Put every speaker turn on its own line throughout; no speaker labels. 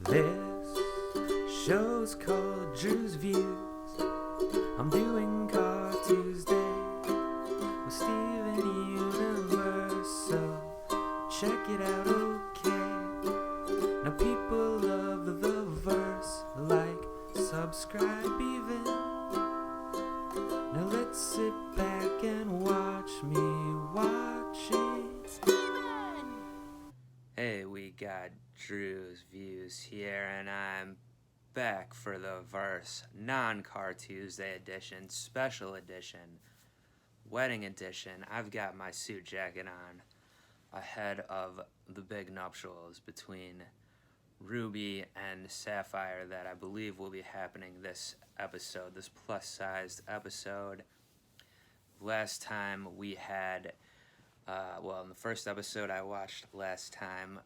This show's called Drew's Views. I'm doing Car Tuesday with Steven Universe, so check it out, okay? Now people love the verse, like, subscribe even. Now let's sit back and watch me watch it. Steven! Hey, we got Drew's Views here, and I'm back for the Verse non-Car Tuesday edition, special edition, wedding edition. I've got my suit jacket on ahead of the big nuptials between Ruby and Sapphire that I believe will be happening this episode, this plus-sized episode. Last time we had, in the first episode I watched last time,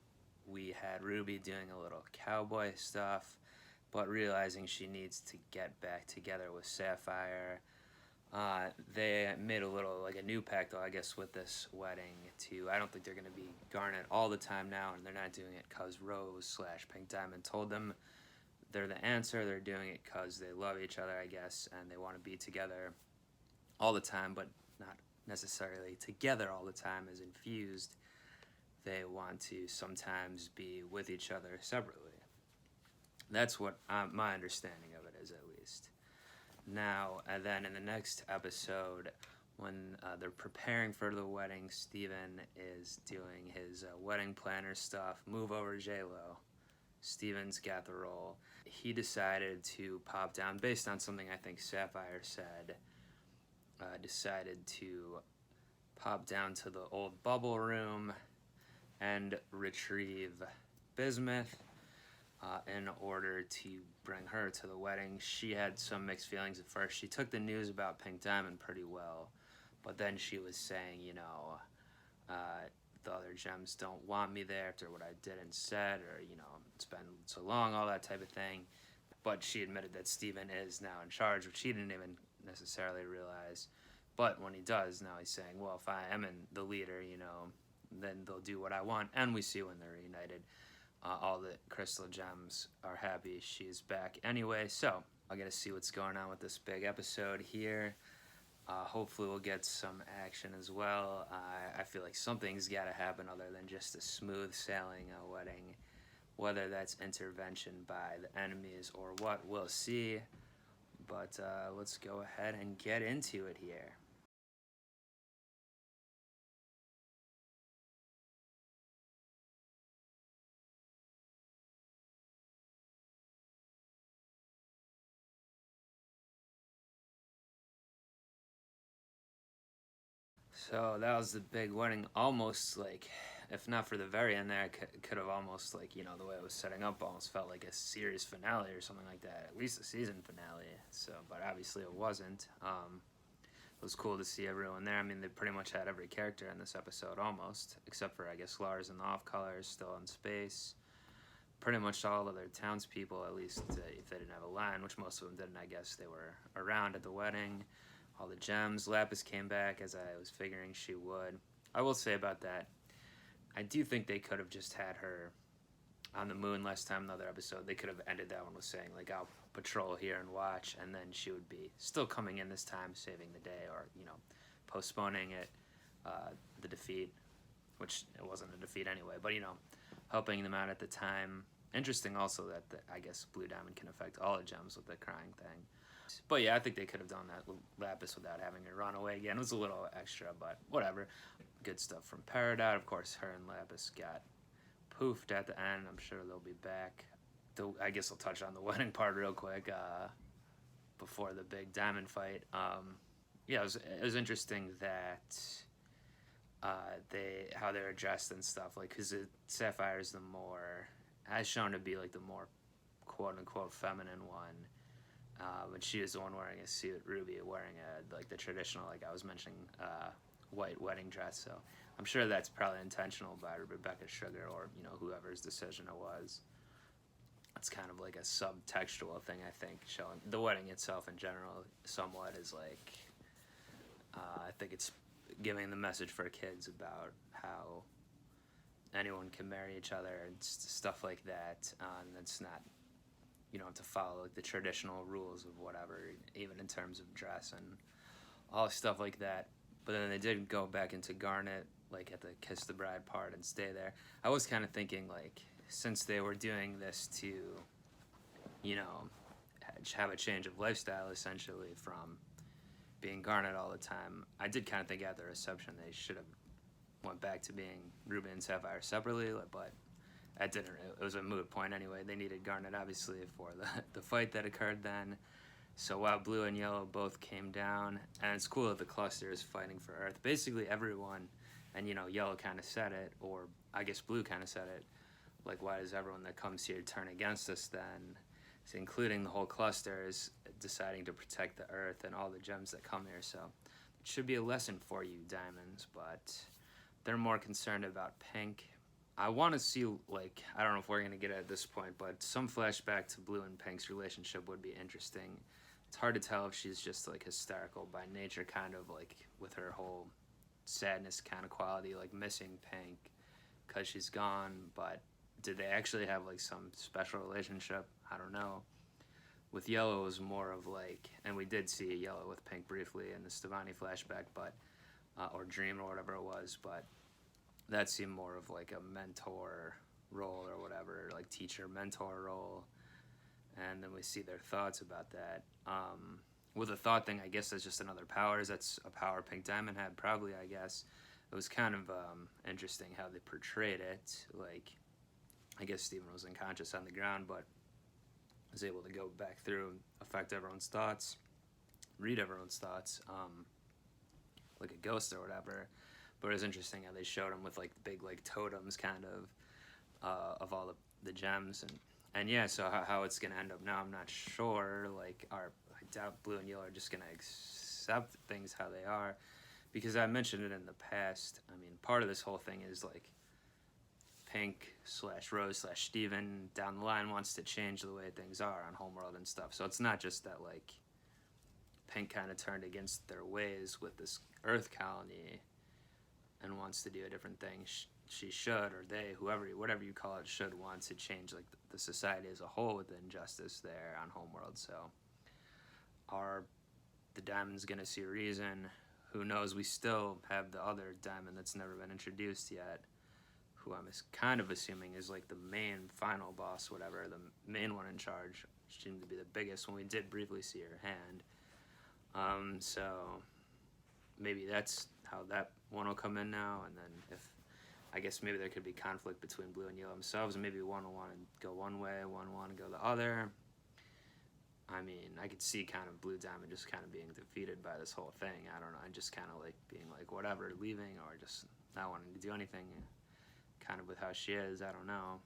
we had Ruby doing a little cowboy stuff, but realizing she needs to get back together with Sapphire. They made a little, like a new pact, though, I guess, with this wedding, too. I don't think they're going to be Garnet all the time now, and they're not doing it because Rose/Pink Diamond told them they're the answer. They're doing it because they love each other, I guess, and they want to be together all the time, but not necessarily together all the time as infused. They want to sometimes be with each other separately. That's what my understanding of it is, at least. Now, and then in the next episode, when they're preparing for the wedding, Steven is doing his wedding planner stuff. Move over, J-Lo. Steven's got the role. He decided to pop down, based on something I think Sapphire said, decided to pop down to the old bubble room and retrieve Bismuth in order to bring her to the wedding. She had some mixed feelings at first. She took the news about Pink Diamond pretty well, but then she was saying, the other gems don't want me there after what I did and said, or, it's been so long, all that type of thing. But she admitted that Steven is now in charge, which she didn't even necessarily realize. But when he does, now he's saying, well, if I am the leader, then they'll do what I want. And we see when they're reunited, all the crystal gems are happy she's back anyway. So I gotta see what's going on with this big episode here. Hopefully we'll get some action as well. I feel like something's gotta happen other than just a smooth sailing wedding. Whether that's intervention by the enemies or what, we'll see. But let's go ahead and get into it here. So that was the big wedding. Almost like, if not for the very end there, I could have almost, the way it was setting up almost felt like a series finale or something like that. At least a season finale. So, but obviously it wasn't. It was cool to see everyone there. I mean, they pretty much had every character in this episode almost, except for, I guess, Lars and the Off-Colors still in space. Pretty much all of their townspeople, at least if they didn't have a line, which most of them didn't, I guess, they were around at the wedding. All the gems. Lapis came back, as I was figuring she would. I will say about that, I do think they could have just had her on the moon last time in the other episode. They could have ended that one with saying, I'll patrol here and watch, and then she would be still coming in this time, saving the day, or, postponing it, the defeat, which it wasn't a defeat anyway, but, helping them out at the time. Interesting also that, I guess, Blue Diamond can affect all the gems with the crying thing. But yeah, I think they could have done that with Lapis without having her run away again. It was a little extra, but whatever. Good stuff from Peridot. Of course, her and Lapis got poofed at the end. I'm sure they'll be back. I guess I'll touch on the wedding part real quick before the big diamond fight. It was interesting that how they're dressed and stuff. Because Sapphire is has shown to be the more quote-unquote feminine one. But she is the one wearing a suit, Ruby wearing the traditional, I was mentioning, white wedding dress. So I'm sure that's probably intentional by Rebecca Sugar or whoever's decision it was. It's kind of like a subtextual thing, I think, showing the wedding itself in general somewhat is I think it's giving the message for kids about how anyone can marry each other and stuff like that. And it's not, you don't have to follow like the traditional rules of whatever, even in terms of dress and all stuff like that. But then they did go back into Garnet, like at the Kiss the Bride part, and stay there. I was kind of thinking, like, since they were doing this to, you know, have a change of lifestyle essentially from being Garnet all the time, I did kind of think at the reception they should have went back to being Ruby and Sapphire separately, but that didn't. It was a moot point anyway. They needed Garnet obviously for the fight that occurred then. So while Blue and Yellow both came down, and it's cool that the cluster is fighting for Earth. Basically everyone, and Yellow kind of said it, or I guess Blue kind of said it, like, why does everyone that comes here turn against us then? So including the whole cluster is deciding to protect the Earth and all the gems that come here. So it should be a lesson for you, Diamonds, but they're more concerned about Pink. I want to see, like, I don't know if we're going to get it at this point, but some flashback to Blue and Pink's relationship would be interesting. It's hard to tell if she's just, like, hysterical by nature, kind of, like, with her whole sadness kind of quality, like, missing Pink because she's gone, but did they actually have, like, some special relationship? I don't know. With Yellow, it was more of, like, and we did see Yellow with Pink briefly in the Stevani flashback, but, or Dream or whatever it was, but that seemed more of, like, a mentor role or whatever, like, teacher-mentor role. And then we see their thoughts about that. With the thought thing, I guess that's just another powers. That's a power Pink Diamond had, probably, I guess. It was kind of interesting how they portrayed it. Like, I guess Steven was unconscious on the ground, but was able to go back through and affect everyone's thoughts, read everyone's thoughts, like a ghost or whatever. But it was interesting how they showed him with, like, the big, like, totems, kind of all the gems. And yeah, so how it's going to end up now, I'm not sure. Like, I doubt Blue and Yellow are just going to accept things how they are. Because I mentioned it in the past. I mean, part of this whole thing is, like, Pink/Rose/Steven down the line wants to change the way things are on Homeworld and stuff. So it's not just that, like, Pink kind of turned against their ways with this Earth colony and wants to do a different thing. She should, or they, whoever, whatever you call it, should want to change, like, the society as a whole with the injustice there on Homeworld. So are the Diamonds going to see reason? Who knows? We still have the other Diamond that's never been introduced yet, who I'm kind of assuming is, like, the main final boss, whatever, the main one in charge. She seemed to be the biggest when we did briefly see her hand. So maybe that's how that one will come in now, and then if, I guess maybe there could be conflict between Blue and Yellow themselves, and maybe one will want to go one way, one will want to go the other. I mean, I could see kind of Blue Diamond just kind of being defeated by this whole thing. I don't know, and just kind of, like, being like, whatever, leaving, or just not wanting to do anything, kind of with how she is. I don't know.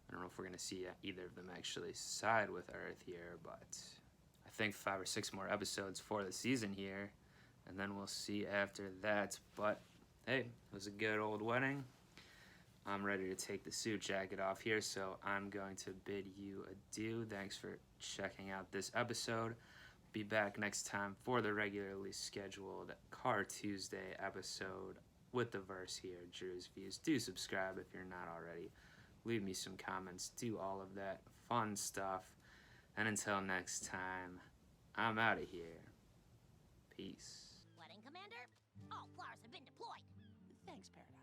I don't know if we're going to see either of them actually side with Earth here, but I think 5 or 6 more episodes for the season here, and then we'll see after that. But hey, it was a good old wedding. I'm ready to take the suit jacket off here, so I'm going to bid you adieu. Thanks for checking out this episode. Be back next time for the regularly scheduled Car Tuesday episode with the verse here, Drew's Views. Do subscribe if you're not already. Leave me some comments. Do all of that fun stuff. And until next time, I'm out of here. Peace.
Wedding, Commander? All flowers have been deployed. Thanks, Paradise.